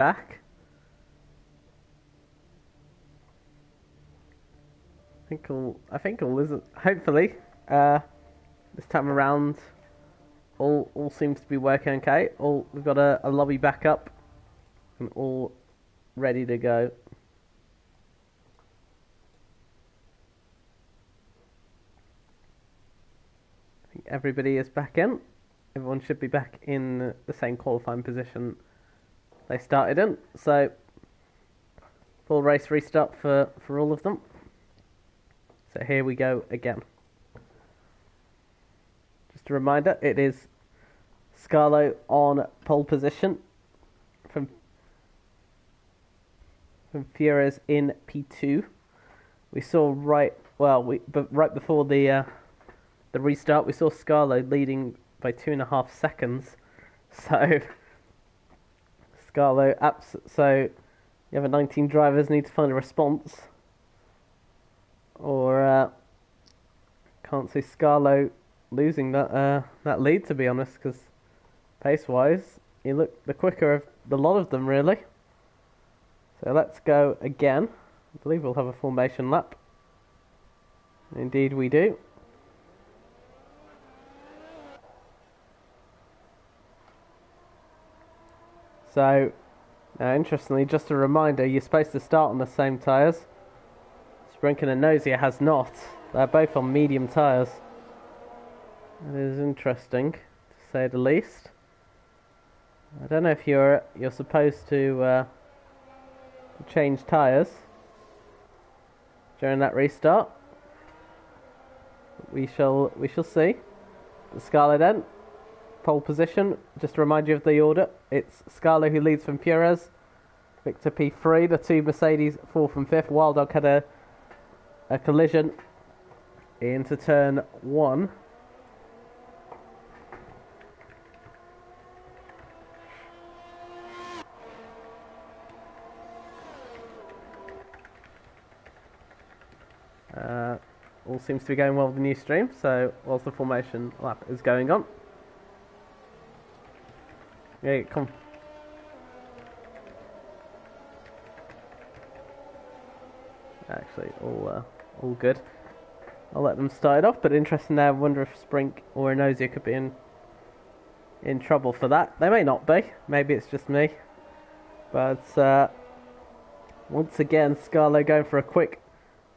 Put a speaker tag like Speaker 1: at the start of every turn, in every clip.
Speaker 1: back. I think all isn't. Hopefully, this time around, all seems to be working okay. We've got a lobby back up, and all ready to go. I think everybody is back in. Everyone should be back in the same qualifying position they started in. So, full race restart for all of them. So here we go again. Just a reminder, it is Scarlo on pole position from Fierez in P2. We saw right before the restart, we saw Scarlo leading by 2.5 seconds. So so the other 19 drivers need to find a response, or can't see Scarlo losing that lead, to be honest, because pace-wise, you look the quicker of the lot of them, really. So let's go again. I believe we'll have a formation lap. Indeed we do. So, interestingly, just a reminder, you're supposed to start on the same tyres. Sprinkin and Nosia has not. They're both on medium tyres. It is interesting, to say the least. I don't know if you're supposed to change tyres during that restart. We shall see. The Scarlo then, pole position. Just to remind you of the order, it's Scarlo who leads from Fierez, Victor P3, the two Mercedes 4th and 5th. Wild Dog had a collision into turn 1. All seems to be going well with the new stream, so whilst the formation lap is going on. Yeah, come. Actually, all good. I'll let them start it off, but interesting now. I wonder if Sprink or Enosia could be in trouble for that. They may not be. Maybe it's just me. But once again, Scarlo going for a quick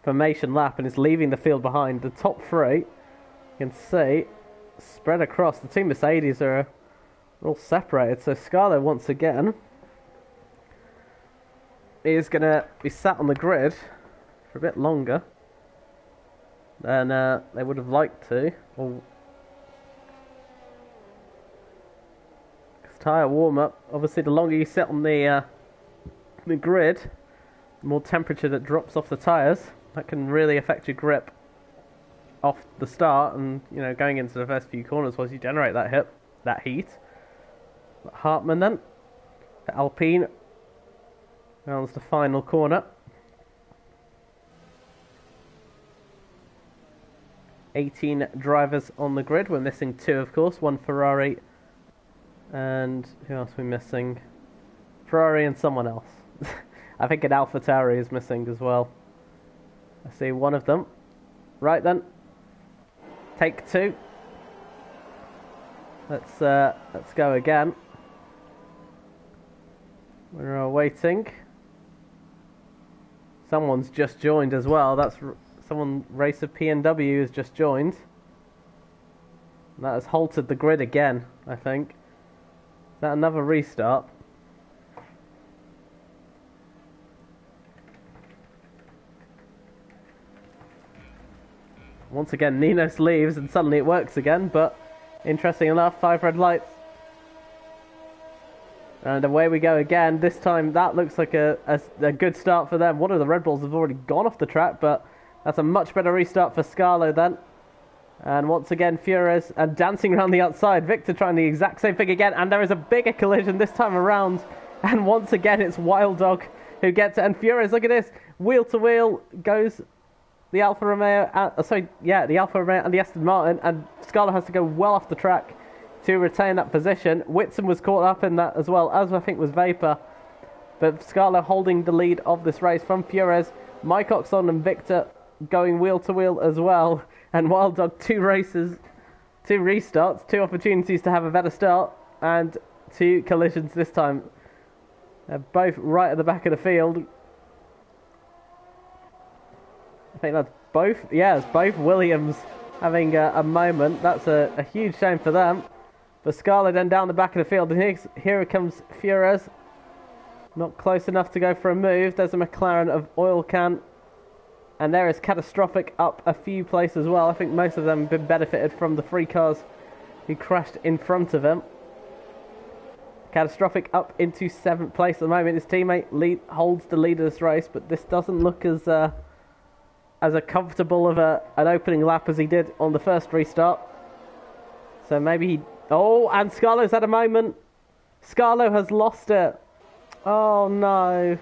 Speaker 1: formation lap and is leaving the field behind. The top 3, you can see, spread across. The two Mercedes are all separated. So Scarlo once again is going to be sat on the grid for a bit longer than they would have liked to. Tyre warm up. Obviously, the longer you sit on the grid, the more temperature that drops off the tyres. That can really affect your grip off the start, and going into the first few corners once you generate that heat. But Hartmann then, the Alpine, rounds the final corner. 18 drivers on the grid. We're missing 2, of course. One Ferrari, and who else are we missing? Ferrari and someone else. I think an AlphaTauri is missing as well. I see one of them. Right then. Take 2. Let's go again. We're waiting. Someone's just joined as well. That's someone. Racer PNW has just joined. And that has halted the grid again, I think. Is that another restart? Once again, Ninos leaves and suddenly it works again, but interesting enough, 5 red lights. And away we go again. This time that looks like a good start for them. One of the Red Bulls have already gone off the track, but that's a much better restart for Scarlo then. And once again, Fierez and dancing around the outside. Victor trying the exact same thing again, and there is a bigger collision this time around. And once again, it's Wild Dog who gets it. And Fierez, look at this, wheel to wheel goes the Alfa Romeo, the Alfa Romeo and the Aston Martin, and Scarlo has to go well off the track to retain that position. Whitson was caught up in that as well, as I think was Vapor. But Scarlo holding the lead of this race from Fures. Mike Oxon and Victor going wheel to wheel as well. And Wild Dog, 2 races, 2 restarts, 2 opportunities to have a better start, and 2 collisions this time. They're both right at the back of the field. I think that's both, yeah, it's both Williams having a moment. That's a huge shame for them. But Scarlett then down the back of the field, and here comes Fures. Not close enough to go for a move. There's a McLaren of Oil Can. And there is Catastrophic up a few places as well. I think most of them have been benefited from the 3 cars who crashed in front of him. Catastrophic up into 7th place at the moment. His teammate holds the lead of this race, but this doesn't look as a comfortable of an opening lap as he did on the first restart. So maybe he... Oh, and Scarlo's had a moment. Scarlo has lost it. Oh, no.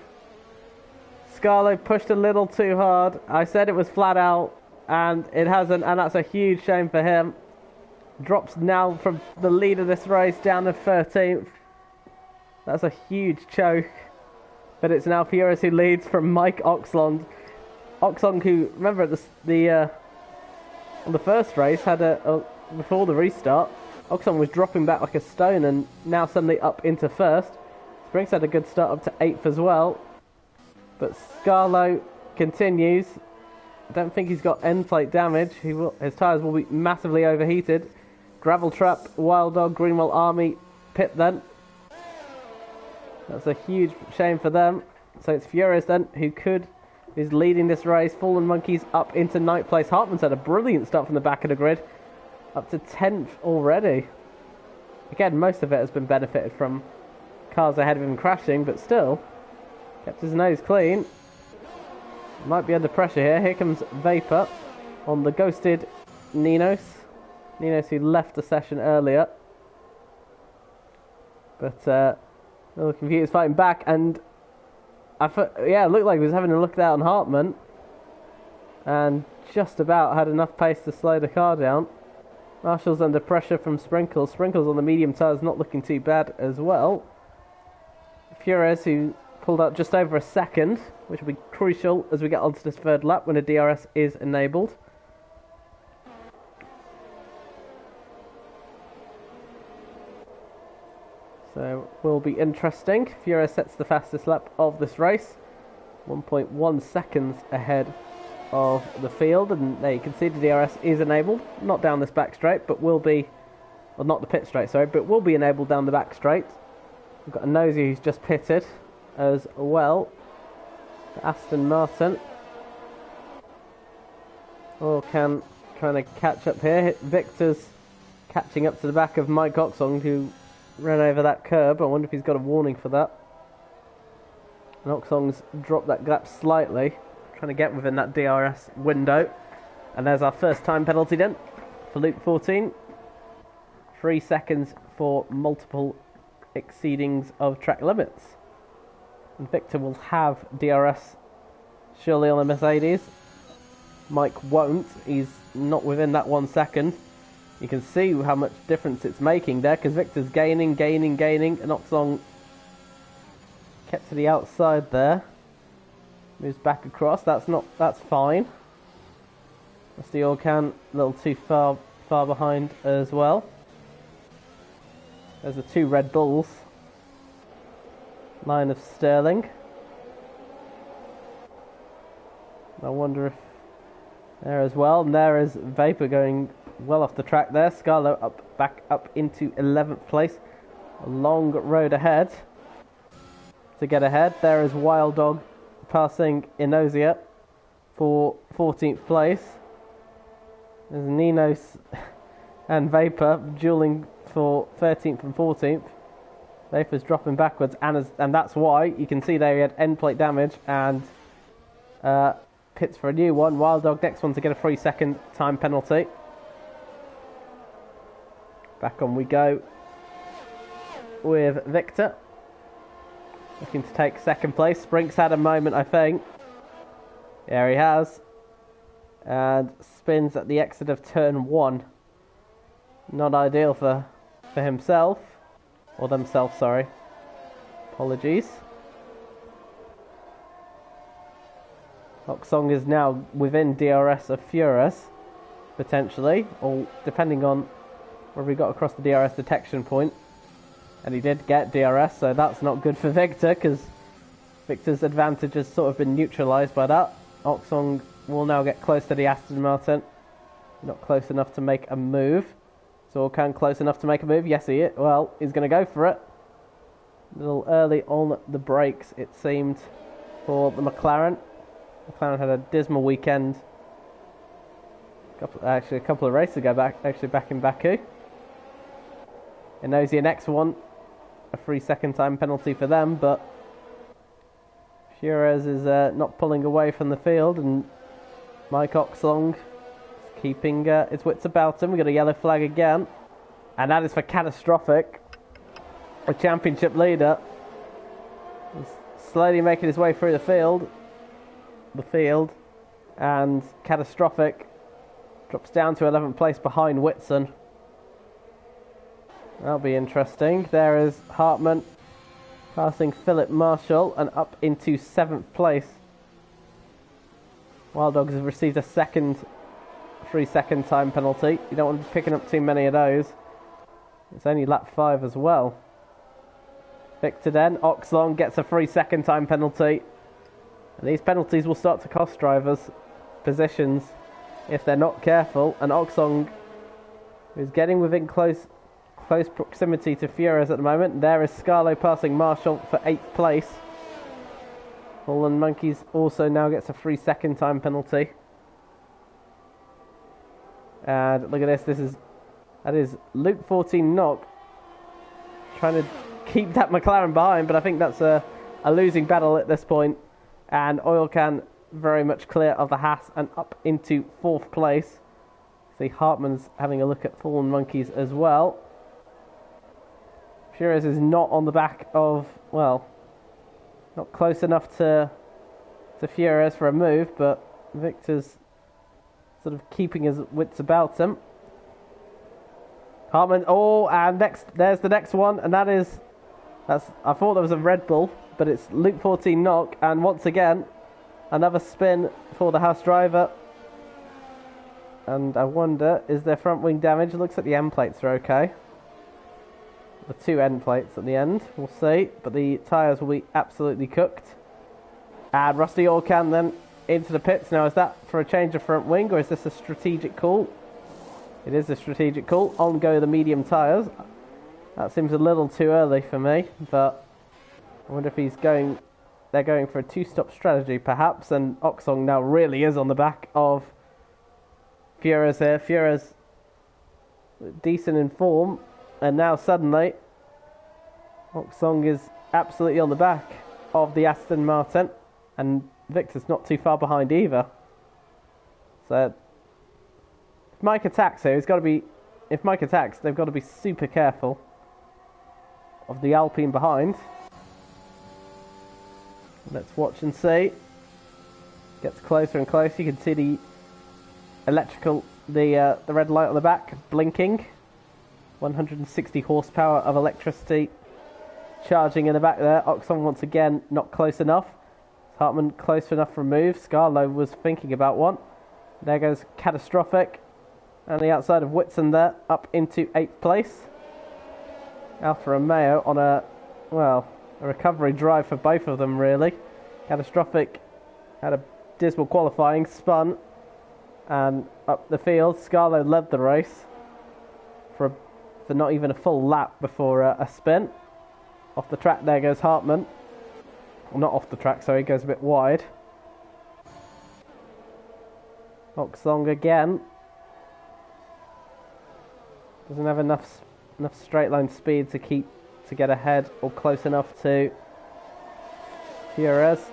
Speaker 1: Scarlo pushed a little too hard. I said it was flat out, and it hasn't, and that's a huge shame for him. Drops now from the lead of this race down to 13th. That's a huge choke. But it's now Fures who leads from Mike Oxlund. Oxlund, who, remember, on the first race, had before the restart, Oxlund was dropping back like a stone, and now suddenly up into 1st. Springs had a good start up to 8th as well. But Scarlo continues. I don't think he's got end plate damage. His tyres will be massively overheated. Gravel Trap, Wild Dog, Greenwell Army, pit then. That's a huge shame for them. So it's Fures then, who's leading this race. Fallen Monkeys up into 9th place. Hartman's had a brilliant start from the back of the grid. Up to 10th already. Again, most of it has been benefited from cars ahead of him crashing, but still... Kept his nose clean. Might be under pressure here. Here comes Vapor on the ghosted Ninos. Ninos who left the session earlier. But little confused fighting back, and it looked like he was having a look down on Hartman. And just about had enough pace to slow the car down. Marshall's under pressure from Sprinkles. Sprinkles on the medium tyres not looking too bad as well. Fures who pulled out just over a second, which will be crucial as we get onto this 3rd lap when a DRS is enabled. So, will be interesting. Fures sets the fastest lap of this race. 1.1 seconds ahead of the field, and there you can see the DRS is enabled. Not down this back straight, but will be... Well, not the pit straight, sorry, but will be enabled down the back straight. We've got a Nosy who's just pitted as well. Aston Martin. Trying to catch up here. Victor's catching up to the back of Mike Oxong, who ran over that curb. I wonder if he's got a warning for that. And Oxong's dropped that gap slightly, trying to get within that DRS window. And there's our first time penalty then for Luke 14. 3 seconds for multiple exceedings of track limits. And Victor will have DRS surely on a Mercedes. Mike won't. He's not within that 1 second. You can see how much difference it's making there, because Victor's gaining, and Oxong kept to the outside there. Moves back across. That's fine. That's the Orcan a little too far behind as well. There's the 2 Red Bulls. Line of Sterling. I wonder if there as well. And there is Vapor going well off the track there. Scarlo back up into 11th place. A long road ahead to get ahead. There is Wild Dog passing Inosia for 14th place. There's Ninos and Vapor dueling for 13th and 14th. Vapor's dropping backwards, and that's why you can see there he had end plate damage and pits for a new one. Wild Dog next one to get a 3-second time penalty. Back on we go with Victor, looking to take 2nd place. Sprinks had a moment, I think. There he has, and spins at the exit of turn 1. Not ideal for himself. Or themselves, sorry. Apologies. Oksong is now within DRS of Fures, potentially, or depending on where we got across the DRS detection point. And he did get DRS, so that's not good for Victor, because Victor's advantage has sort of been neutralised by that. Oksong will now get close to the Aston Martin. Not close enough to make a move. So Orkan close enough to make a move? Yes, he is. Well, he's going to go for it. A little early on the brakes, it seemed, for the McLaren. McLaren had a dismal weekend. A couple of races ago, back in Baku. And there's your next one. A 3-second time penalty for them, but Fures is not pulling away from the field, and Mike Oksong is keeping his wits about him. We've got a yellow flag again, and that is for Catastrophic. A championship leader is slowly making his way through the field, and Catastrophic drops down to 11th place behind Whitson. That'll be interesting. There is Hartman passing Philip Marshall and up into 7th place. Wild Dogs has received a 3-second time penalty. You don't want to be picking up too many of those. It's only lap 5 as well. Victor then, Oksong gets a 3-second time penalty. And these penalties will start to cost drivers positions if they're not careful. And Oksong is getting within close proximity to Fures at the moment. There is Scarlo passing Marshall for 8th place. Fallen Monkeys also now gets a 3-second time penalty. And look at this. That is Luke 14 Knock trying to keep that McLaren behind, but I think that's a losing battle at this point. And Oil Can very much clear of the Haas and up into 4th place. See Hartman's having a look at Fallen Monkeys as well. Fures is not on the back of, well, not close enough to Fures for a move, but Victor's sort of keeping his wits about him. Hartman, and there's the next one, and I thought there was a Red Bull, but it's Luke 14 Knock, and once again, another spin for the Haas driver. And I wonder, is there front wing damage? It looks like the end plates are okay. The 2 end plates at the end, we'll see. But the tyres will be absolutely cooked. And Rusty Orkan then into the pits. Now, is that for a change of front wing, or is this a strategic call? It is a strategic call. On go the medium tyres. That seems a little too early for me, but I wonder if they're going for a 2-stop strategy, perhaps. And Oksong now really is on the back of Fures here. Fures decent in form. And now suddenly, Oksong is absolutely on the back of the Aston Martin. And Victor's not too far behind either. So, if Mike attacks here, if Mike attacks, they've got to be super careful of the Alpine behind. Let's watch and see. Gets closer and closer. You can see the red light on the back blinking. 160 horsepower of electricity charging in the back there. Oksong once again not close enough. Hartman close enough for a move. Scarlo was thinking about one. There goes Catastrophic. And the outside of Whitson there, up into 8th place. Alfa Romeo on a recovery drive for both of them, really. Catastrophic had a dismal qualifying, spun, and up the field. Scarlo led the race for not even a full lap before a spin. Off the track there goes Hartman. Well, not off the track, sorry, he goes a bit wide. Oksong again. Doesn't have enough straight line speed to get ahead or close enough to Fures.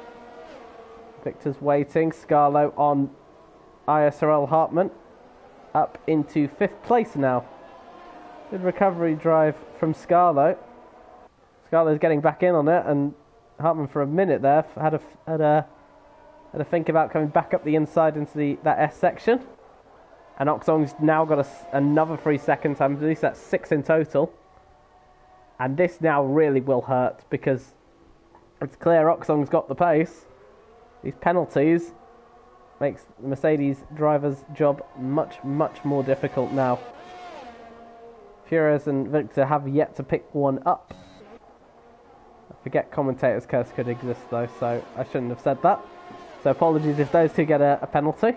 Speaker 1: Victor's waiting. Scarlo on ISRL Hartman. Up into 5th place now. Good recovery drive from Scarlo. Scarlo's getting back in on it, and Hartman for a minute there had a think about coming back up the inside into that S section. And Oksong's now got another 3-second time. At least that's 6 in total. And this now really will hurt, because it's clear Oksong's got the pace. These penalties makes the Mercedes driver's job much more difficult now. Furious and Victor have yet to pick one up. I forget commentator's curse could exist though, so I shouldn't have said that. So apologies if those two get a penalty.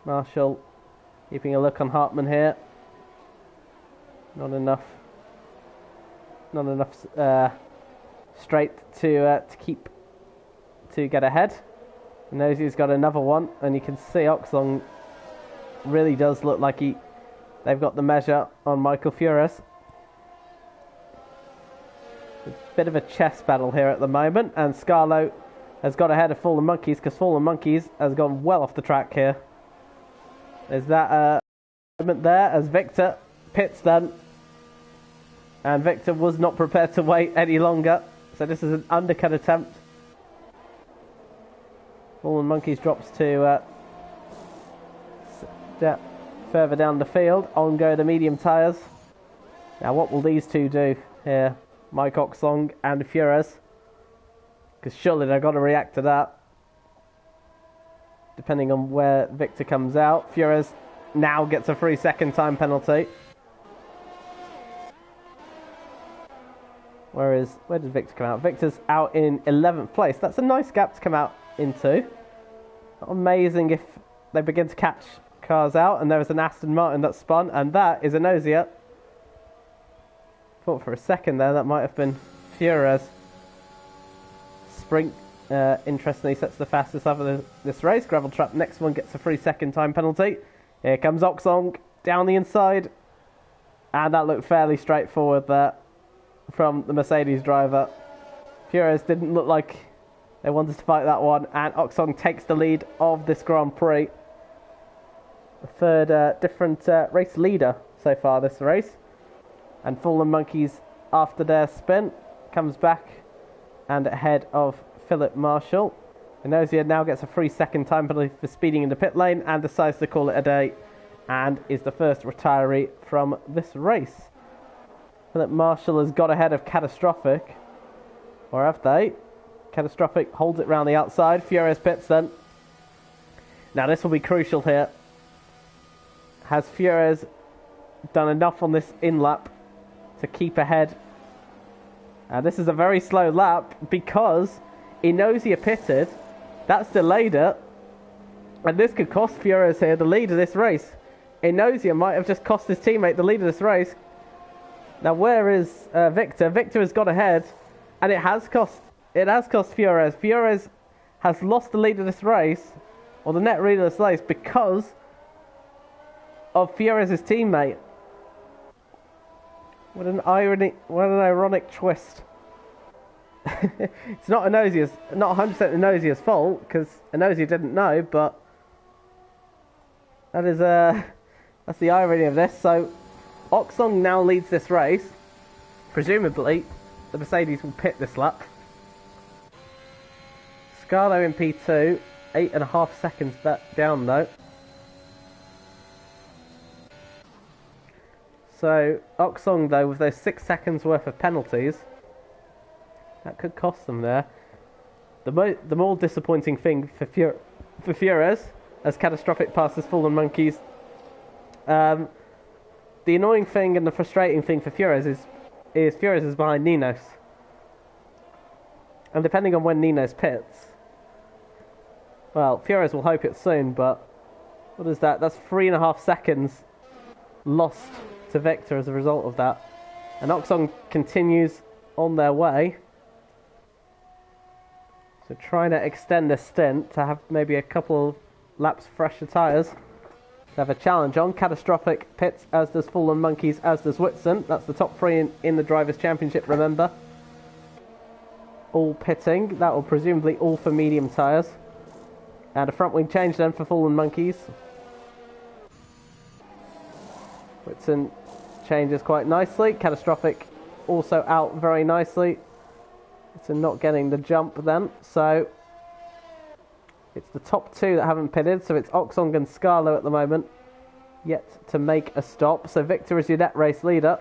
Speaker 1: Marshall keeping a look on Hartman here. Not enough straight to get ahead. He knows he's got another one, and you can see Oxlong really does look like they've got the measure on Michael Furious. A bit of a chess battle here at the moment, and Scarlo has got ahead of Fallen Monkeys because Fallen Monkeys has gone well off the track here. There's that moment there as Victor pits then, and Victor was not prepared to wait any longer, so this is an undercut attempt. Fallen Monkeys drops to step further down the field. On go the medium tyres. Now what will these two do here? Mike Oxlong and Fures. Because surely they've got to react to that. Depending on where Victor comes out. Fures now gets a 3-second time penalty. Where does Victor come out? Victor's out in 11th place. That's a nice gap to come out into. Not amazing if they begin to catch cars out, and there is an Aston Martin that spun, and that is Anossia. Thought for a second there that might have been Fures. Sprint, interestingly, sets the fastest lap of this race. Gravel trap, next one gets a 3-second time penalty. Here comes Oxlong down the inside, and that looked fairly straightforward there from the Mercedes driver. Fures didn't look like they wanted to fight that one, and Oxlong takes the lead of this Grand Prix. The third different race leader so far this race. And Fallen Monkeys, after their spin, comes back and ahead of Philip Marshall. Anossia now gets a 3-second time penalty for speeding in the pit lane and decides to call it a day, and is the first retiree from this race. Philip Marshall has got ahead of Catastrophic. Or have they? Catastrophic holds it round the outside. Furious pits then. Now this will be crucial here. Has Furious done enough on this in-lap to keep ahead? This is a very slow lap because Anossia pitted. That's delayed it. And this could cost Furious here the lead of this race. Anossia might have just cost his teammate the lead of this race. Now where is Victor? Victor has got ahead, and it has cost Fures. Fures has lost the lead of this race, or the net lead of this race, because of Fures' teammate. What an ironic twist. It's not 100% Anossia's fault, because Anossia didn't know, but that's the irony of this. So Oxlong now leads this race. Presumably, the Mercedes will pit this lap. Scarlo in P2, 8.5 seconds back down though. So Oxlong though, with those 6 seconds worth of penalties, that could cost them there. The more disappointing thing for Fures, as Catastrophic passes Fallen Monkeys, the annoying thing and the frustrating thing for Fures is Fures is behind Ninos. And depending on when Ninos pits, well, Fures will hope it's soon, but what is that? That's 3.5 seconds lost to Victor as a result of that. And Oxlong continues on their way. So trying to extend the stint to have maybe a couple of laps fresher tyres. To have a challenge on. Catastrophic pits, as does Fallen Monkeys, as does Whitson. That's the top three in the Drivers' Championship, remember. All pitting. That will presumably all for medium tyres. And a front wing change then for Fallen Monkeys. Whitson changes quite nicely. Catastrophic also out very nicely. Whitson not getting the jump then. So it's the top two that haven't pitted. So it's Oxlong and Scarlo at the moment, yet to make a stop. So Victor is your net race leader.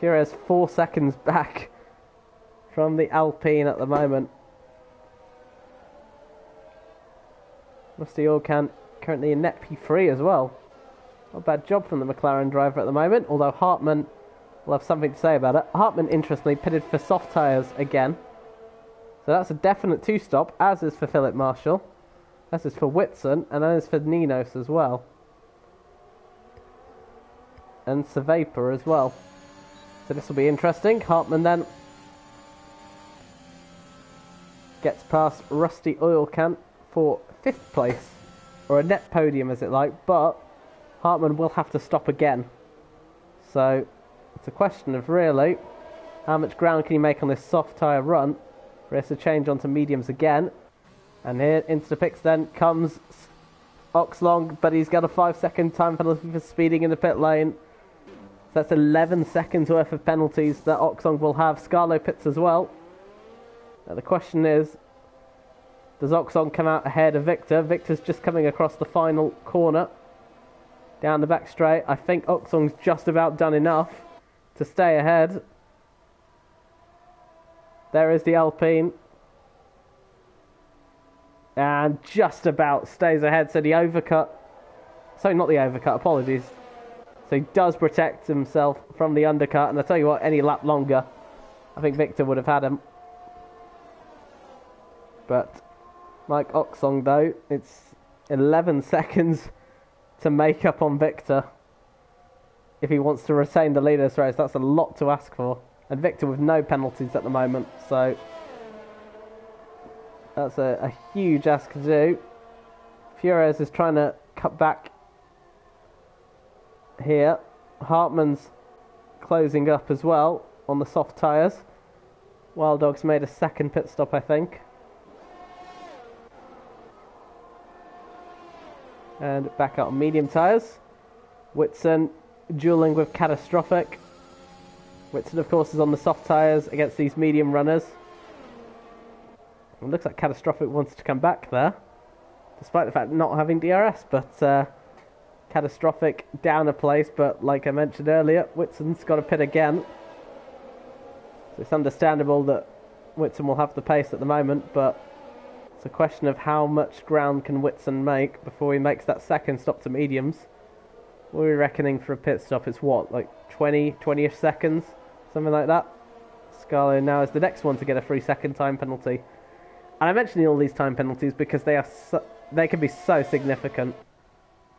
Speaker 1: Furious 4 seconds back from the Alpine at the moment. Rusty Orkan currently in net P3 as well. Not a bad job from the McLaren driver at the moment, although Hartmann will have something to say about it. Hartmann, interestingly, pitted for soft tyres again. So that's a definite two-stop, as is for Philip Marshall. As is for Whitson, and as for Ninos as well. And Savapor as well. So this will be interesting. Hartmann then gets past Rusty Oilcan for 5th place, or a net podium as it like, but Hartmann will have to stop again. So it's a question of really how much ground can he make on this soft tyre run for us to change onto mediums again. And here into the pits then comes Oxlong, but he's got a 5-second time penalty for speeding in the pit lane. So that's 11 seconds worth of penalties that Oxlong will have. Scarlo pits as well. Now the question is, does Oxlong come out ahead of Victor? Victor's just coming across the final corner. Down the back straight. I think Oxlong's just about done enough to stay ahead. There is the Alpine. And just about stays ahead. So the overcut. Sorry, not the overcut, apologies. So he does protect himself from the undercut. And I tell you what, any lap longer, I think Victor would have had him. But like Oxlong though, it's 11 seconds to make up on Victor if he wants to retain the lead of this race. That's a lot to ask for. And Victor with no penalties at the moment. So that's a huge ask to do. Flores is trying to cut back here. Hartmann's closing up as well on the soft tyres. Wild Dog's made a second pit stop, I think. And back out on medium tyres. Whitson duelling with Catastrophic. Whitson, of course, is on the soft tyres against these medium runners. It looks like Catastrophic wants to come back there, despite the fact of not having DRS, but Catastrophic down a place, but like I mentioned earlier, Whitson's got to pit again. So it's understandable that Whitson will have the pace at the moment, but it's a question of how much ground can Whitson make before he makes that second stop to mediums. What are we reckoning for a pit stop? It's what, like 20-ish seconds? Something like that. Scarlo now is the next one to get a 3-second time penalty. And I'm mentioning all these time penalties because they can be so significant.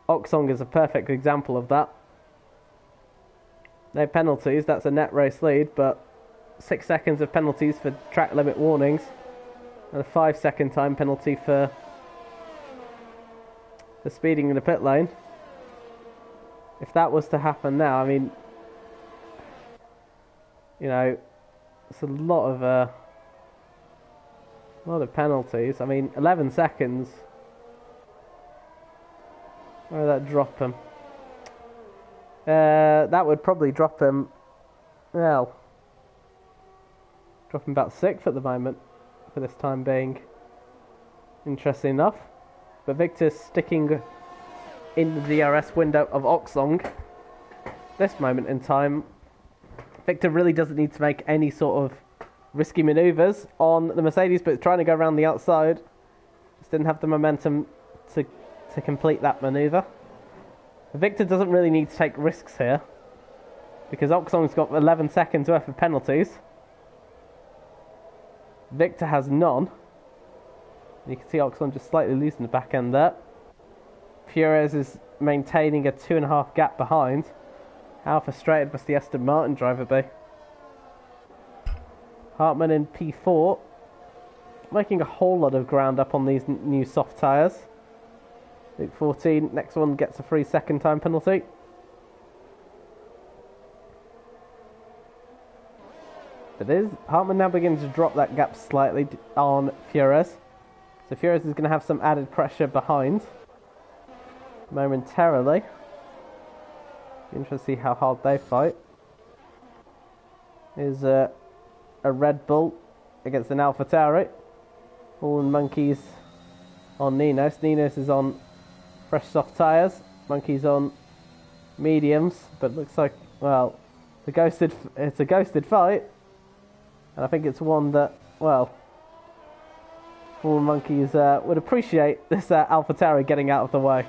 Speaker 1: Oxlong is a perfect example of that. No penalties, that's a net race lead, but 6 seconds of penalties for track limit warnings. And a 5-second time penalty for speeding in the pit lane. If that was to happen now, I mean, you know, it's a lot of penalties. I mean, 11 seconds. Where would that drop him? That would probably drop him, well, drop him about 6th at the moment for this time being. Interesting enough. But Victor's sticking in the DRS window of Oxlong. This moment in time, Victor really doesn't need to make any sort of risky manoeuvres on the Mercedes, but trying to go around the outside. Just didn't have the momentum to complete that manoeuvre. Victor doesn't really need to take risks here, because Oxlong's got 11 seconds worth of penalties. Victor has none. You can see Oxlong just slightly losing the back end there. Flores is maintaining a 2.5 gap behind. How frustrated must the Aston Martin driver be? Hartmann in P4, making a whole lot of ground up on these new soft tyres. Luke 14, next one gets a 3-second time penalty. It is. Hartmann now begins to drop that gap slightly on Flores. So Flores is going to have some added pressure behind momentarily. Interesting to see how hard they fight. Is a Red Bull against an AlphaTauri. All in Monkeys on Ninos. Ninos is on fresh soft tyres. Monkeys on mediums. But looks like, well, it's a ghosted fight. And I think it's one that, well, Fallen Monkeys would appreciate this AlphaTauri getting out of the way.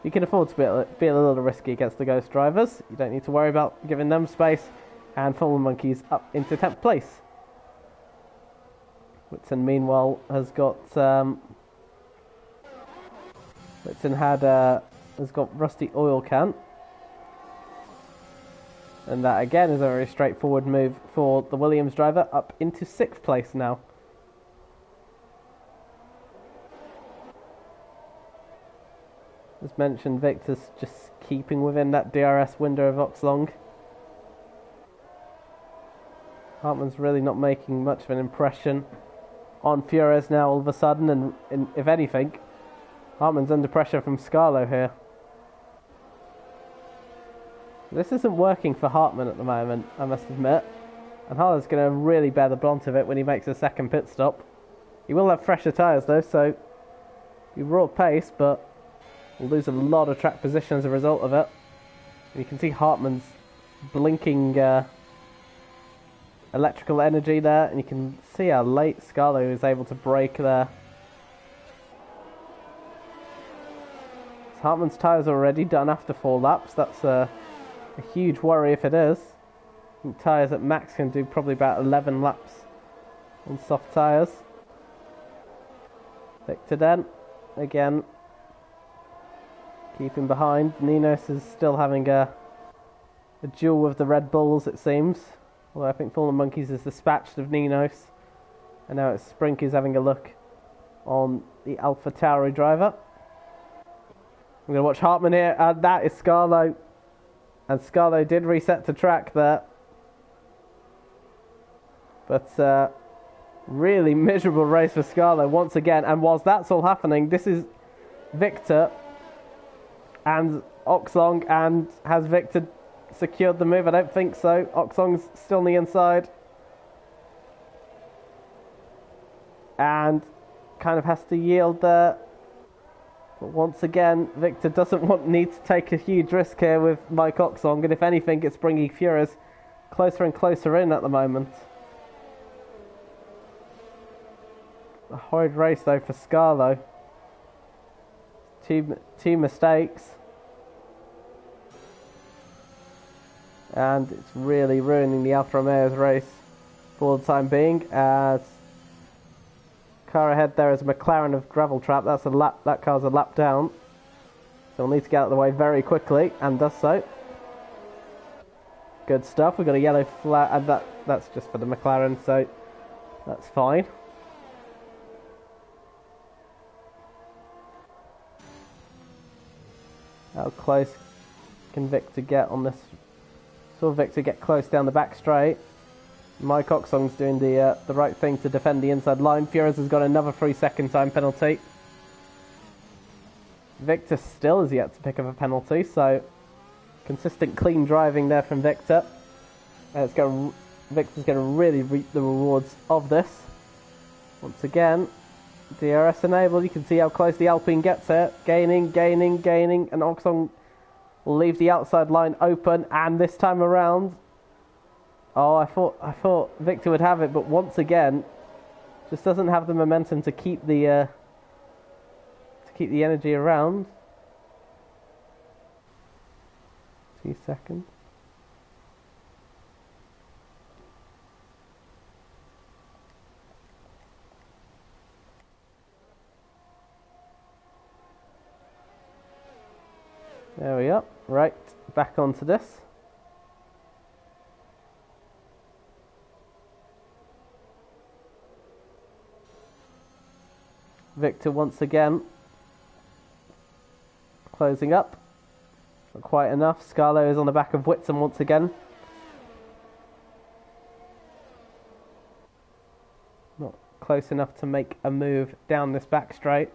Speaker 1: You can afford to be a little risky against the Ghost drivers. You don't need to worry about giving them space. And Fallen Monkeys up into 10th place. Whitson, meanwhile, has got has got rusty oil can, and that again is a very straightforward move for the Williams driver up into 6th place now. As mentioned, Victor's just keeping within that DRS window of Oxlong. Hartman's really not making much of an impression on Fures now all of a sudden, and if anything, Hartman's under pressure from Scarlo here. This isn't working for Hartman at the moment, I must admit, and Harlan's going to really bear the brunt of it when he makes a second pit stop. He will have fresher tyres though, so he raw pace, but will lose a lot of track position as a result of it. And you can see Hartman's blinking electrical energy there, and you can see how late Scarlo is able to brake there. Hartman's tyres are already done after 4 laps. That's a huge worry if it is. I think tyres at max can do probably about 11 laps on soft tyres. Victor then, again, keeping behind. Ninos is still having a duel with the Red Bulls, it seems. Although I think Fallen Monkeys is dispatched of Ninos. And now it's Sprink who's having a look on the AlphaTauri driver. I'm going to watch Hartman here, and that is Scarlo. And Scarlo did reset to track there. But really miserable race for Scarlo once again. And whilst that's all happening, this is Victor and Oxlong. And has Victor secured the move? I don't think so. Oxlong's still on the inside. And kind of has to yield there. But once again, Victor doesn't need to take a huge risk here with Mike Oxlong, and if anything, it's bringing Fures closer and closer in at the moment. A horrid race though for Scarlo. Two mistakes, and it's really ruining the Alfa Romeo's race for the time being. As car ahead there is a McLaren of gravel trap. That's a lap. That car's a lap down. So we'll need to get out of the way very quickly, and does so. Good stuff. We've got a yellow flag, and that's just for the McLaren, so that's fine. How close can Victor get on this? Saw Victor get close down the back straight. Mike Oxlong's doing the right thing to defend the inside line. Fures has got another 3-second time penalty. Victor still has yet to pick up a penalty, so consistent clean driving there from Victor. Victor's going to really reap the rewards of this. Once again, DRS enabled. You can see how close the Alpine gets here. Gaining, and Oxlong will leave the outside line open, and this time around, oh, I thought Victor would have it, but once again, just doesn't have the momentum to keep the energy around. 2 seconds. There we are. Right, back onto this. Victor once again closing up. Not quite enough. Scarlo is on the back of Whitson once again. Not close enough to make a move down this back straight.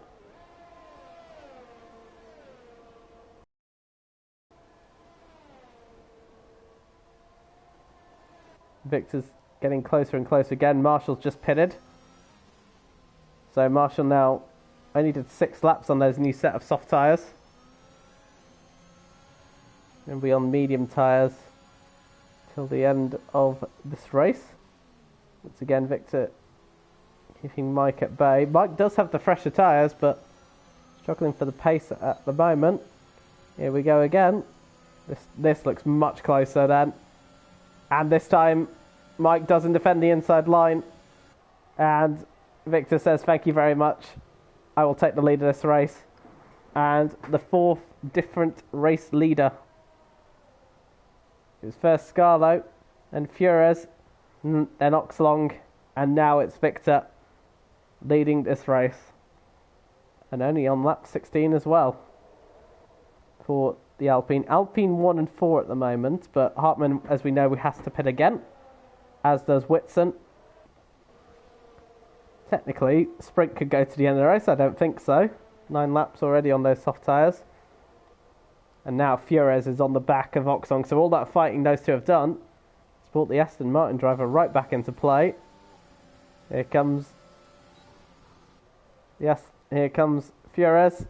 Speaker 1: Victor's getting closer and closer again. Marshall's just pitted. So Marshall now only did 6 laps on those new set of soft tyres. Going to be on medium tyres till the end of this race. Once again, Victor keeping Mike at bay. Mike does have the fresher tyres, but struggling for the pace at the moment. Here we go again. This looks much closer then. And this time, Mike doesn't defend the inside line. And Victor says, thank you very much. I will take the lead of this race. And the fourth different race leader. It was first Scarlo, then Fures, then Oxlong, and now it's Victor leading this race. And only on lap 16 as well for the Alpine. Alpine 1 and 4 at the moment, but Hartmann, as we know, has to pit again, as does Whitson. Technically, Sprint could go to the end of the race. I don't think so. 9 laps already on those soft tyres. And now Fures is on the back of Oxong. So all that fighting those two have done has brought the Aston Martin driver right back into play. Here comes... Yes, here comes Fures.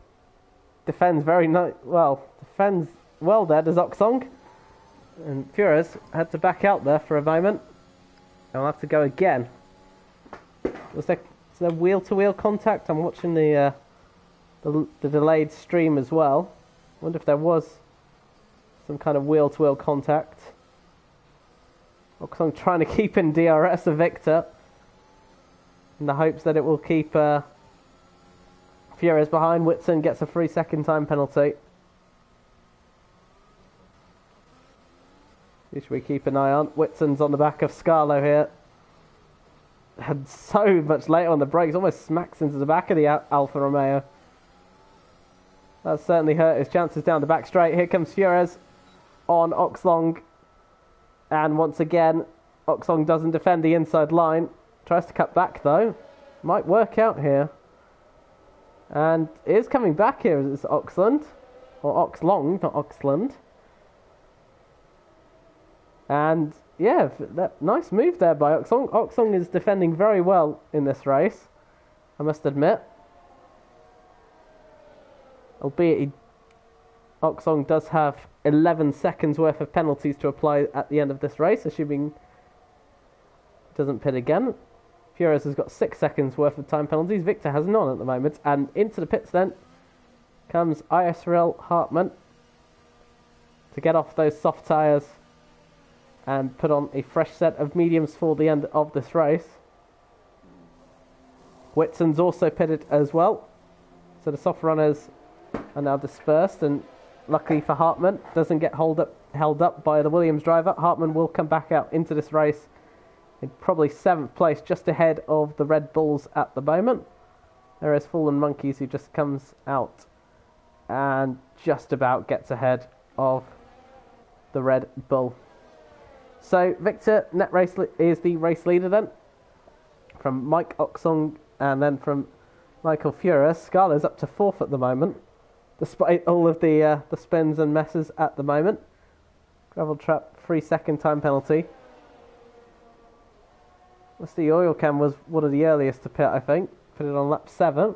Speaker 1: Defends defends well there, does Oxong. And Fures had to back out there for a moment. And I'll have to go again. Was there wheel-to-wheel contact? I'm watching the delayed stream as well. I wonder if there was some kind of wheel-to-wheel contact. Oxong trying to keep in DRS of Victor in the hopes that it will keep Fures behind. Whitson gets a 3-second time penalty. Who should we keep an eye on? Whitson's on the back of Scarlo here. Had so much later on the brakes, almost smacks into the back of the Alfa Romeo. That certainly hurt his chances down the back straight. Here comes Fures on Oxlong. And once again, Oxlong doesn't defend the inside line. Tries to cut back though. Might work out here. And is coming back here. It's Oxland. Or Oxlong, not Oxland. And yeah, that nice move there by Oxlong. Oxlong is defending very well in this race, I must admit. Albeit Oxlong does have 11 seconds worth of penalties to apply at the end of this race, assuming he doesn't pit again. Fures has got 6 seconds worth of time penalties. Victor has none at the moment. And into the pits then comes ISRL Hartmann to get off those soft tyres and put on a fresh set of mediums for the end of this race. Whitson's also pitted as well. So the soft runners are now dispersed, and luckily for Hartmann, doesn't get held up by the Williams driver. Hartmann will come back out into this race in probably 7th place, just ahead of the Red Bulls at the moment. There is Fallen Monkeys, who just comes out and just about gets ahead of the Red Bull. So Victor net race is the race leader then, from Mike Oxong, and then from Michael Fures. Scarlo's up to 4th at the moment, despite all of the spins and messes at the moment. Gravel trap, 3-second time penalty. The oil can was one of the earliest to pit, I think. Put it on lap 7.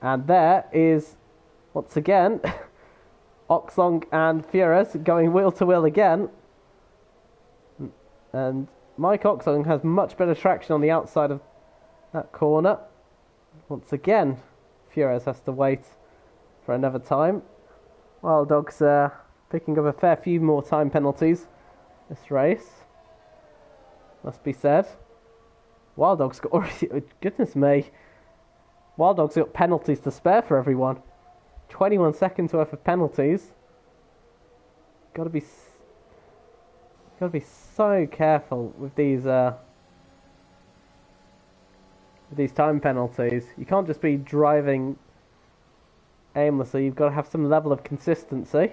Speaker 1: And there is, once again, Oxlong and Fures going wheel to wheel again. And Mike Oxlong has much better traction on the outside of that corner. Once again, Fures has to wait for another time. Wild Dogs picking up a fair few more time penalties this race, must be said. Wild Dogs got already, goodness me, Wild Dogs got penalties to spare for everyone. 21 seconds worth of penalties. Gotta be so careful with these time penalties. You can't just be driving aimlessly. You've got to have some level of consistency.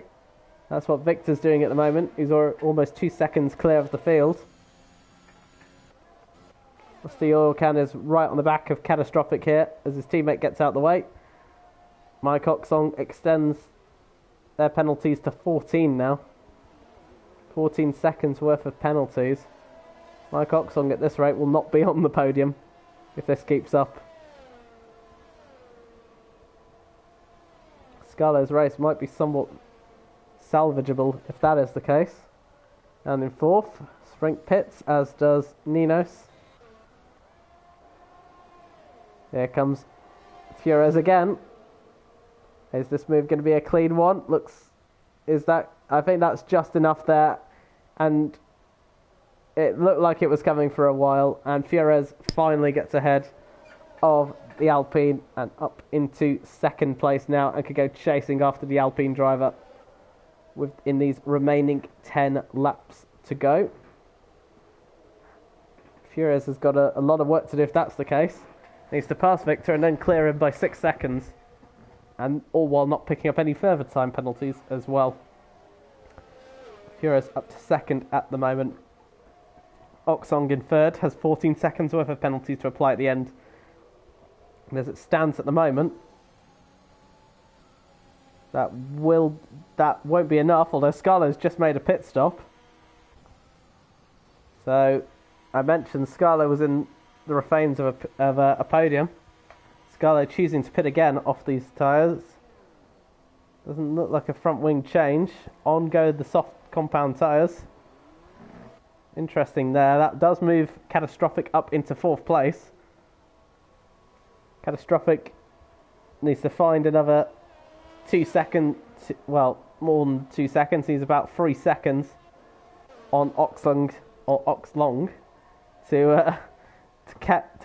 Speaker 1: That's what Victor's doing at the moment. He's almost 2 seconds clear of the field. The oil can is right on the back of Catastrophic here as his teammate gets out of the way. Mike Oxlong extends their penalties to 14 now. 14 seconds worth of penalties. Mike Oxlong at this rate will not be on the podium if this keeps up. Scarlo's race might be somewhat salvageable if that is the case. And in 4th, Sprint pits, as does Ninos. Here comes Fures again. Is this move going to be a clean one? I think that's just enough there. And it looked like it was coming for a while. And Fures finally gets ahead of the Alpine and up into second place now and could go chasing after the Alpine driver in these remaining 10 laps to go. Fures has got a lot of work to do if that's the case. Needs to pass Victor and then clear him by 6 seconds. And all while not picking up any further time penalties as well. Fures up to second at the moment. Oksong in third has 14 seconds worth of penalties to apply at the end. And as it stands at the moment, that won't be enough, although Scarlo's just made a pit stop. So I mentioned Scarlo was in the remains of a podium. Scarlo choosing to pit again off these tyres. Doesn't look like a front wing change. On go the soft compound tyres. Interesting there. That does move Catastrophic up into 4th place. Catastrophic needs to find another 2 seconds. Well, more than 2 seconds. He's about 3 seconds on Oxlong to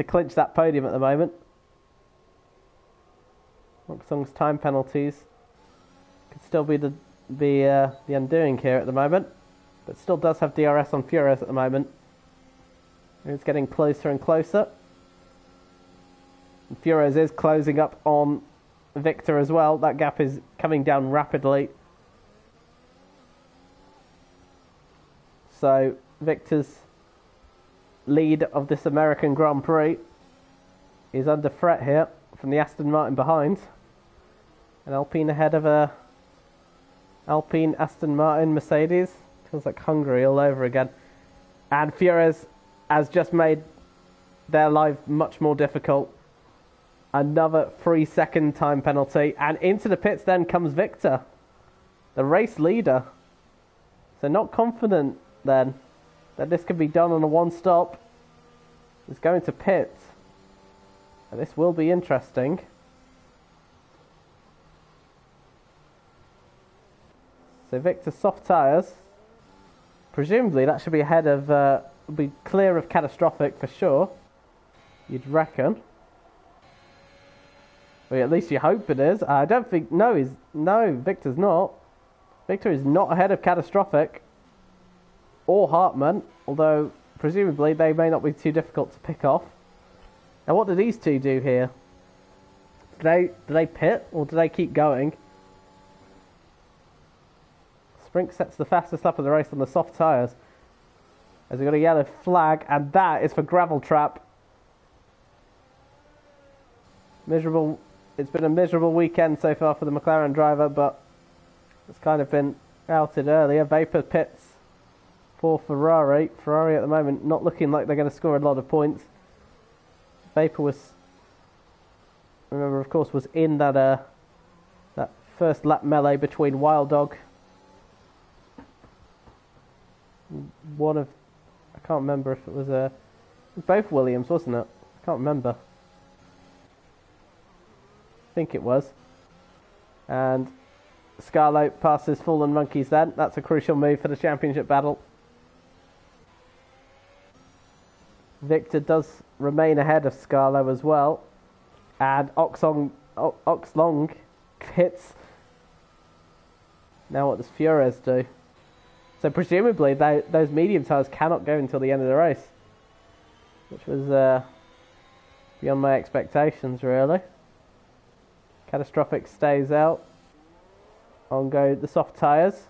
Speaker 1: clinch that podium at the moment. Oxlong's time penalties could still be the undoing here at the moment, but still does have DRS on Fures at the moment. It's getting closer and closer. And Fures is closing up on Victor as well. That gap is coming down rapidly. So Victor's lead of this American Grand Prix is under threat here from the Aston Martin behind. An Alpine ahead of Alpine, Aston Martin, Mercedes. Feels like Hungary all over again. And Fures has just made their life much more difficult. Another 3-second time penalty. And into the pits then comes Victor, the race leader. So not confident then that this could be done on a one-stop. He's going to pit. And this will be interesting. So Victor soft tyres. Presumably that should be ahead of, be clear of Catastrophic for sure. You'd reckon. Well, at least you hope it is. I don't think, no, Victor's not. Victor is not ahead of Catastrophic or Hartmann, although presumably they may not be too difficult to pick off. Now what do these two do here? Do they pit or do they keep going? Sprink sets the fastest lap of the race on the soft tyres. As we've got a yellow flag, and that is for gravel trap. Miserable. It's been a miserable weekend so far for the McLaren driver, but it's kind of been outed earlier. Vapor pits for Ferrari. Ferrari at the moment not looking like they're going to score a lot of points. Vapor was, remember, of course, was in that first lap melee between Wild Dog. I can't remember if it was both Williams, wasn't it? I can't remember. I think it was. And Scarlo passes Fallen Monkeys then. That's a crucial move for the championship battle. Victor does remain ahead of Scarlo as well. And Oxlong hits. Now what does Fures do? So presumably those medium tyres cannot go until the end of the race. Which was beyond my expectations, really. Catastrophic stays out. On go the soft tyres.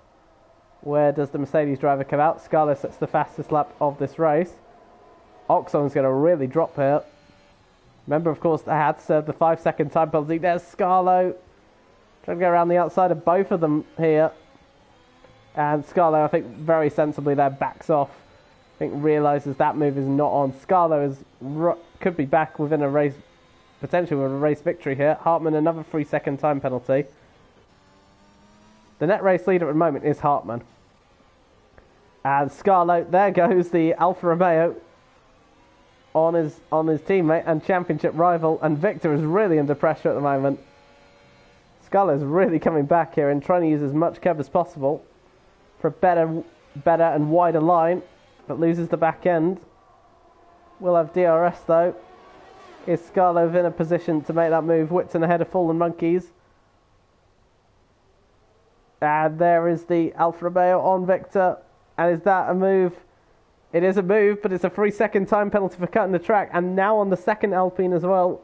Speaker 1: Where does the Mercedes driver come out? Scarlo sets the fastest lap of this race. Oxong's going to really drop here. Remember, of course, they had to serve the 5-second time penalty. There's Scarlo. Trying to go around the outside of both of them here. And Scarlo, I think, very sensibly there backs off. I think realises that move is not on. Scarlo could be back within a race, potentially with a race victory here. Hartmann, another 3-second time penalty. The net race leader at the moment is Hartmann. And Scarlo, there goes the Alfa Romeo on his teammate and championship rival, and Victor is really under pressure at the moment. Scala's really coming back here and trying to use as much cover as possible for a better and wider line, but loses the back end. We'll have DRS though. Is Scala in a position to make that move? Whitson ahead of Fallen Monkeys. And there is the Alfa Romeo on Victor. And is that a move? It is a move, but it's a 3-second time penalty for cutting the track. And now on the second Alpine as well.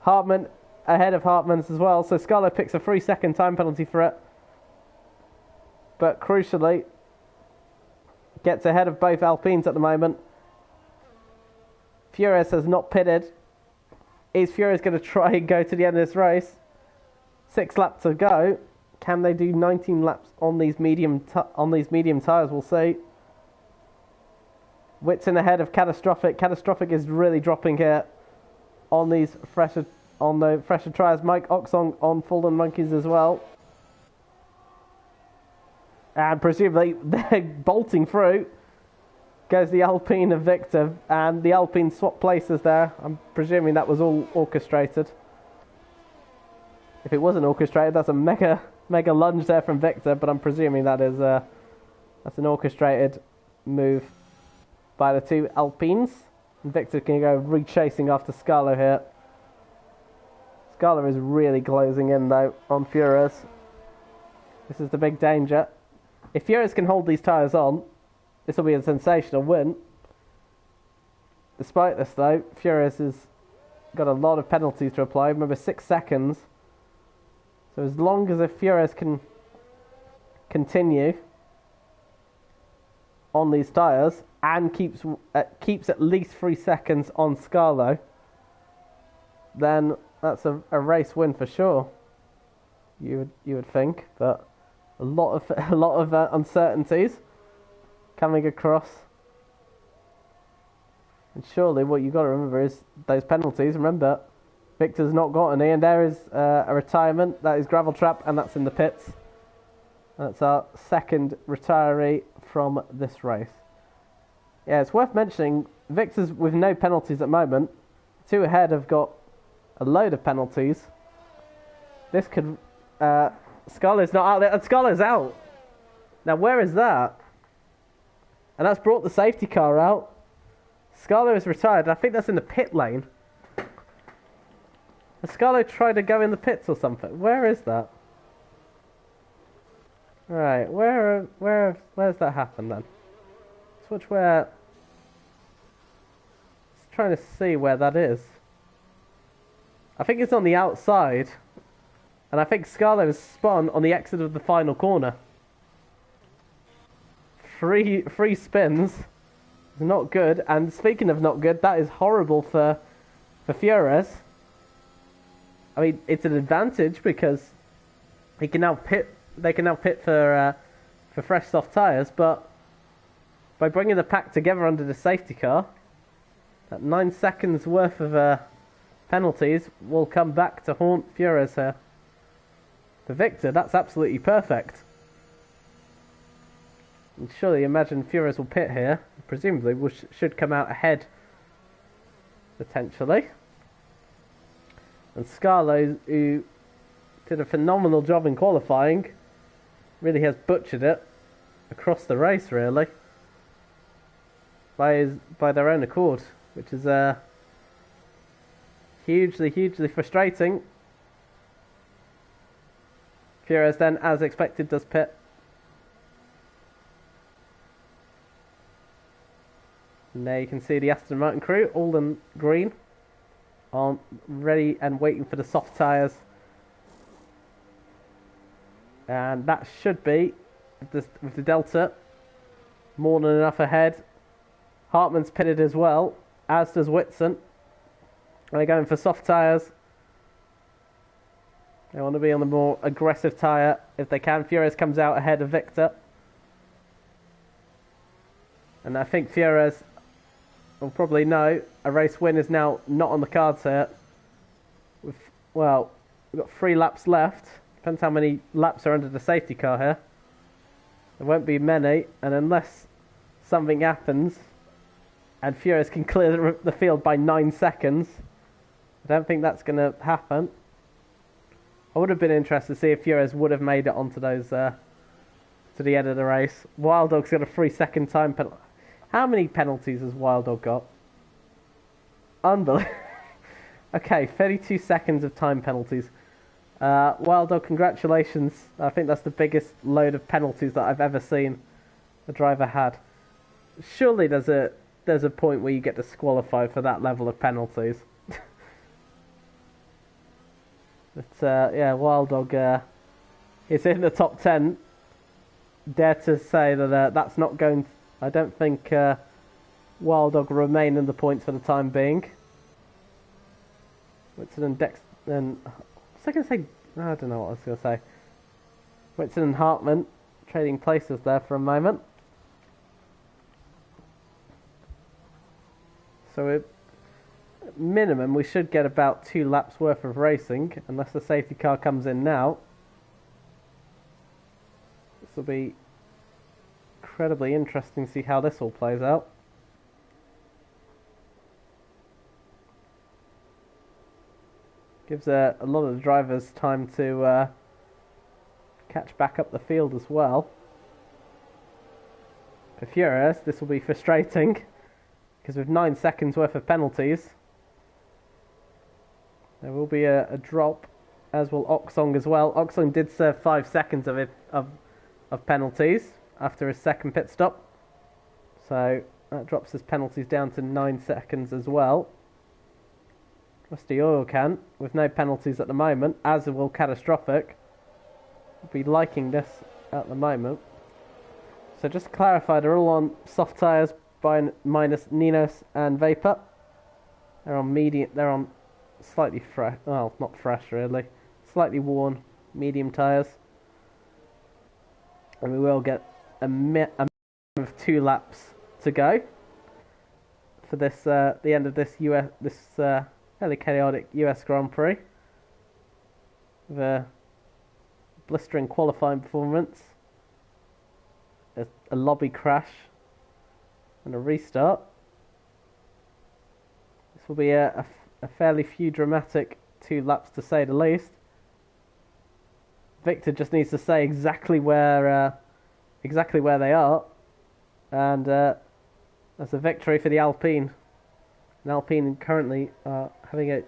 Speaker 1: Hartmann ahead of Hartmann's as well. So Scala picks a 3-second time penalty for it. But crucially, gets ahead of both Alpines at the moment. Furious has not pitted. Is Furious going to try and go to the end of this race? 6 laps to go. Can they do 19 laps on these medium tyres? We'll see. Whitson ahead of Catastrophic. Catastrophic is really dropping here on these fresher tyres. Mike Oxong on Fallen Monkeys as well. And presumably they're bolting through. Goes the Alpine of Victor, and the Alpine swap places there. I'm presuming that was all orchestrated. If it wasn't orchestrated, that's a mega lunge there from Victor, but I'm presuming that is that's an orchestrated move by the two Alpines. And Victor can go re-chasing after Scala here. Scala is really closing in though on Furious. This is the big danger. If Furious can hold these tyres on, this will be a sensational win. Despite this though, Furious has got a lot of penalties to apply. Remember, 6 seconds. So as long as Furious can continue on these tyres and keeps at least 3 seconds on Scarlo, then that's a race win for sure. You would think, but a lot of uncertainties coming across. And surely what you've got to remember is those penalties. Remember, Victor's not got any, and there is a retirement. That is Gravel Trap, and that's in the pits. That's our second retiree from this race. Yeah, it's worth mentioning, Victor's with no penalties at the moment. 2 ahead have got a load of penalties. This could... Scala's not out there, and Scala's out. Now, where is that? And that's brought the safety car out. Scala is retired. I think that's in the pit lane. Has Scala tried to go in the pits or something? Where is that? Right, where's that happened then? Switch where... Just trying to see where that is. I think it's on the outside. And I think Scala is spun on the exit of the final corner. Three spins. Not good. And speaking of not good, that is horrible for Furious. I mean, it's an advantage because they can now pit for fresh soft tyres, but by bringing the pack together under the safety car, that 9 seconds worth of penalties will come back to haunt Furious here. For Victor, that's absolutely perfect. And surely imagine Furious will pit here. Presumably should come out ahead, potentially. And Scarlo, who did a phenomenal job in qualifying, really has butchered it across the race, really, by their own accord, which is hugely frustrating. Furious then, as expected, does pit. And there you can see the Aston Martin crew, all in green, on ready and waiting for the soft tyres. And that should be, with the Delta, more than enough ahead. Hartmann's pitted as well, as does Whitson. They're going for soft tyres. They want to be on the more aggressive tyre if they can. Furious comes out ahead of Victor. And I think Furious will probably know a race win is now not on the cards here. We've got 3 laps left. Depends how many laps are under the safety car here. There won't be many, and unless something happens, and Furious can clear the field by 9 seconds. I don't think that's going to happen. I would have been interested to see if Furious would have made it onto those to the end of the race. Wild Dog's got a 3-second time penalty. How many penalties has Wild Dog got? Unbelievable. Okay, 32 seconds of time penalties. Wild Dog, congratulations. I think that's the biggest load of penalties that I've ever seen a driver had. Surely there's a point where you get disqualified for that level of penalties. But yeah, Wild Dog is in the top 10. Dare to say that that's not going to, I don't think Wild Dog will remain in the points for the time being. Whitson and Dex and what's I going to say? I don't know what I was going to say. Whitson and Hartman trading places there for a moment. So at minimum we should get about 2 laps worth of racing, unless the safety car comes in now. This will be incredibly interesting to see how this all plays out. Gives a lot of the drivers time to catch back up the field as well. For Furious, this will be frustrating, because with 9 seconds worth of penalties, there will be a drop, as will Oksong as well. Oksong did serve 5 seconds of penalties after his second pit stop, so that drops his penalties down to 9 seconds as well. Rusty Oil Can, with no penalties at the moment, as will Catastrophic, will be liking this at the moment. So just to clarify, they're all on soft tyres by minus Ninos and Vapor. They're on medium, they're on slightly fresh, well, not fresh really, slightly worn medium tyres. And we will get a minimum of 2 laps to go for this, the end of this fairly chaotic US Grand Prix. With a blistering qualifying performance, a lobby crash, and a restart. This will be a fairly few dramatic 2 laps, to say the least. Victor just needs to say exactly where they are, and that's a victory for the Alpine. And Alpine currently having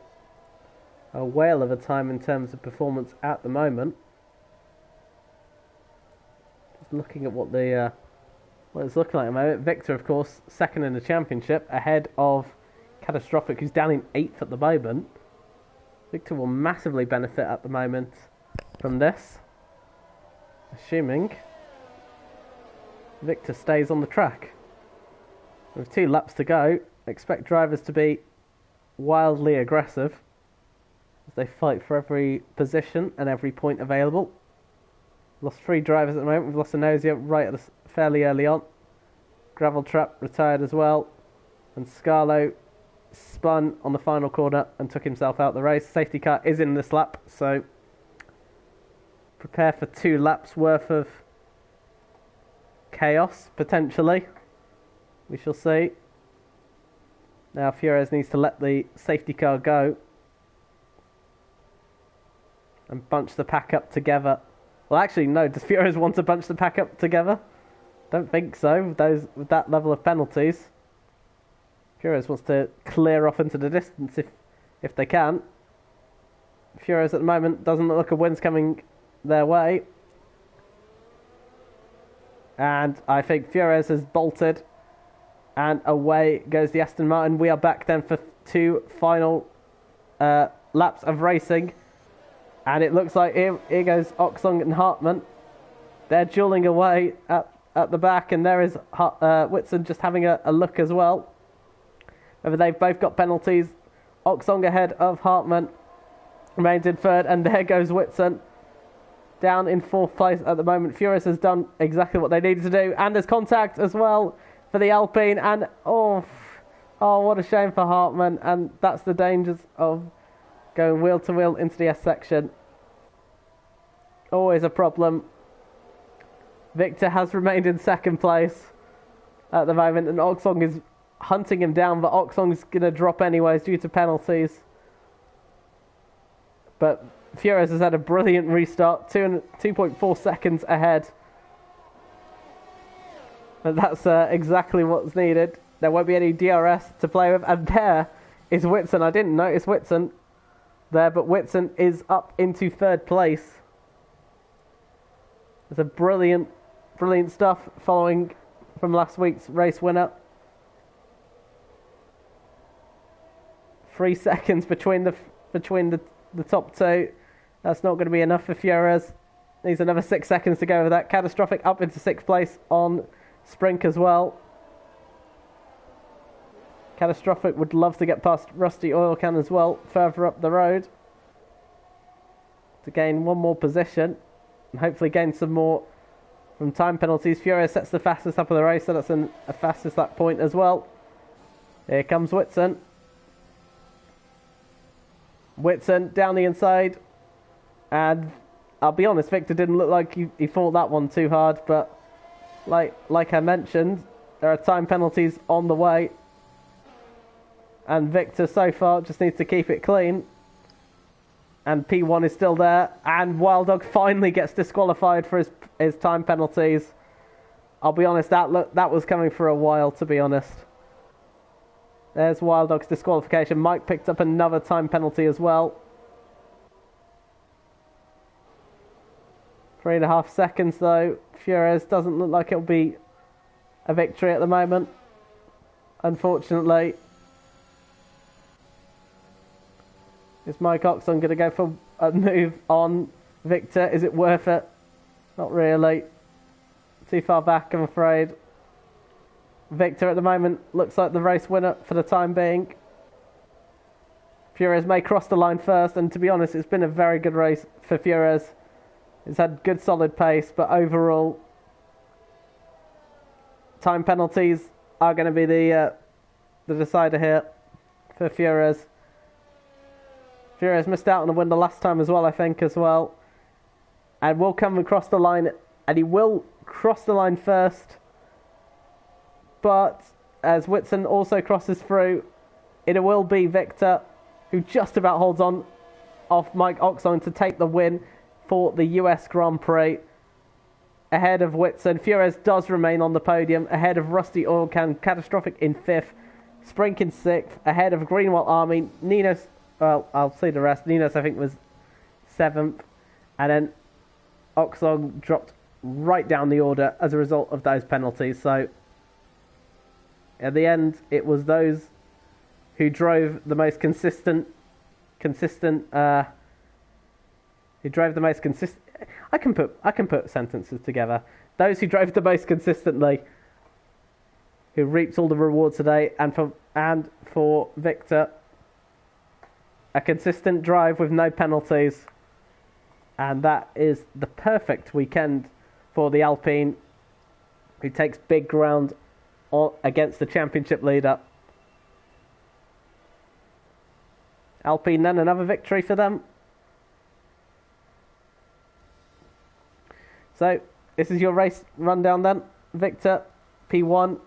Speaker 1: a whale of a time in terms of performance at the moment. Just looking at what it's looking like at the moment. Victor, of course, second in the championship, ahead of Catastrophic, who's down in 8th at the moment. Victor will massively benefit at the moment from this, assuming Victor stays on the track. With 2 laps to go, expect drivers to be wildly aggressive as they fight for every position and every point available. Lost 3 drivers at the moment. We've lost Anosio right at fairly early on. Gravel Trap retired as well, and Scarlo spun on the final corner and took himself out of the race. Safety car is in this lap, so prepare for 2 laps worth of chaos, potentially. We shall see. Now Furious needs to let the safety car go and bunch the pack up together. Well, actually, no. Does Furious want to bunch the pack up together? Don't think so. With that level of penalties, Furious wants to clear off into the distance if they can. Furious at the moment doesn't look like a win's coming their way, and I think Furious has bolted. And away goes the Aston Martin. We are back then for 2 final laps of racing. And it looks like here goes Oksong and Hartman. They're dueling away at the back. And there is Whitson just having a look as well. Whether they've both got penalties. Oksong ahead of Hartman. Remains in 3rd. And there goes Whitson. Down in 4th place at the moment. Furious has done exactly what they needed to do. And there's contact as well for the Alpine, and oh, what a shame for Hartman, and that's the dangers of going wheel to wheel into the S section. Always a problem. Victor has remained in 2nd place at the moment, and Oksong is hunting him down, but Oxong's going to drop anyways due to penalties. But Fures has had a brilliant restart, 2.4 seconds ahead. And that's exactly what's needed. There won't be any DRS to play with. And there is Whitson. I didn't notice Whitson there, but Whitson is up into third place. It's a brilliant stuff following from last week's race winner. 3 seconds between the top two. That's not going to be enough for Fures. Needs another 6 seconds to go with that. Catastrophic up into 6th place on Sprink as well. Catastrophic would love to get past Rusty Oil Can as well, further up the road, to gain one more position and hopefully gain some more from time penalties. Furious sets the fastest up of the race, so that's a fastest lap point as well. Here comes Whitson. Whitson down the inside, and I'll be honest, Victor didn't look like he fought that one too hard, but like I mentioned, there are time penalties on the way, and Victor so far just needs to keep it clean. And P1 is still there, and Wild Dog finally gets disqualified for his time penalties. I'll be honest, that was coming for a while, to be honest. There's Wild Dog's disqualification. Mike picked up another time penalty as well. 3.5 seconds though. Fures doesn't look like it'll be a victory at the moment, unfortunately. Is Mike Oxon going to go for a move on Victor? Is it worth it? Not really. Too far back, I'm afraid. Victor at the moment looks like the race winner for the time being. Fures may cross the line first, and to be honest, it's been a very good race for Fures. It's had good solid pace, but overall, time penalties are going to be the decider here for Fures. Fures missed out on a win the last time as well, I think, as well. And will come across the line, and he will cross the line first. But as Whitson also crosses through, it will be Victor, who just about holds on off Mike Oxon to take the win for the US Grand Prix. Ahead of Whitson, Fures does remain on the podium, ahead of Rusty Oil Can, Catastrophic in 5th, Sprink in 6th, ahead of Greenwell Army, Ninos, well, I'll see the rest, Ninos I think was 7th, and then Oxon dropped right down the order as a result of those penalties. So at the end, it was those who drove the most consistent. I can put sentences together. Those who drove the most consistently, who reaped all the rewards today, and for Victor, a consistent drive with no penalties, and that is the perfect weekend for the Alpine, who takes big ground against the championship leader. Alpine then, another victory for them. So, this is your race rundown then. Victor, P1,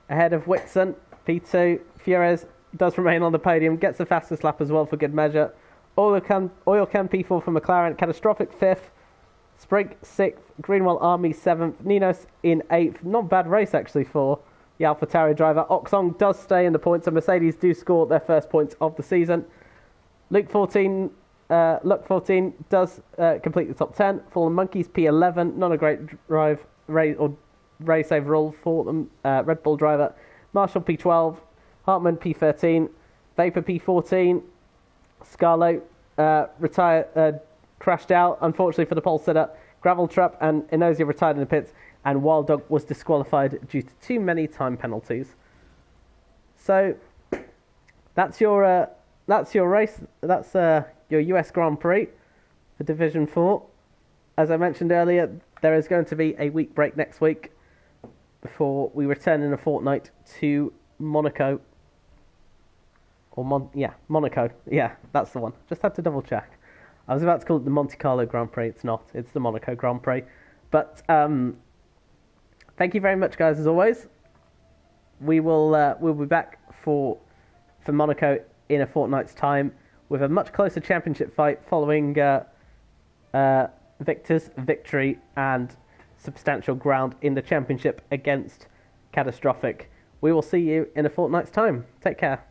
Speaker 1: ahead of Whitson. P2, Fures does remain on the podium, gets the fastest lap as well for good measure. Oil Can P4 from McLaren, Catastrophic 5th. Sprink 6th, Greenwell Army 7th, Ninos in 8th. Not a bad race actually for the AlphaTauri driver. Oxong does stay in the points, and Mercedes do score their first points of the season. Luke 14 does complete the top 10. Fallen Monkeys P11, not a great race overall for the Red Bull driver. Marshall P12, Hartman P13, Vapor P14, Scarlo crashed out, unfortunately for the pole sitter. Gravel Trap and Inosia retired in the pits, and Wild Dog was disqualified due to too many time penalties. So that's your race. That's your US Grand Prix for Division 4. As I mentioned earlier, there is going to be a week break next week before we return in a fortnight to Monaco. Monaco. Yeah, that's the one. Just had to double check. I was about to call it the Monte Carlo Grand Prix. It's not. It's the Monaco Grand Prix. But thank you very much, guys, as always. we'll be back for Monaco in a fortnight's time with a much closer championship fight following Victor's victory and substantial ground in the championship against Catastrophic. We will see you in a fortnight's time. Take care.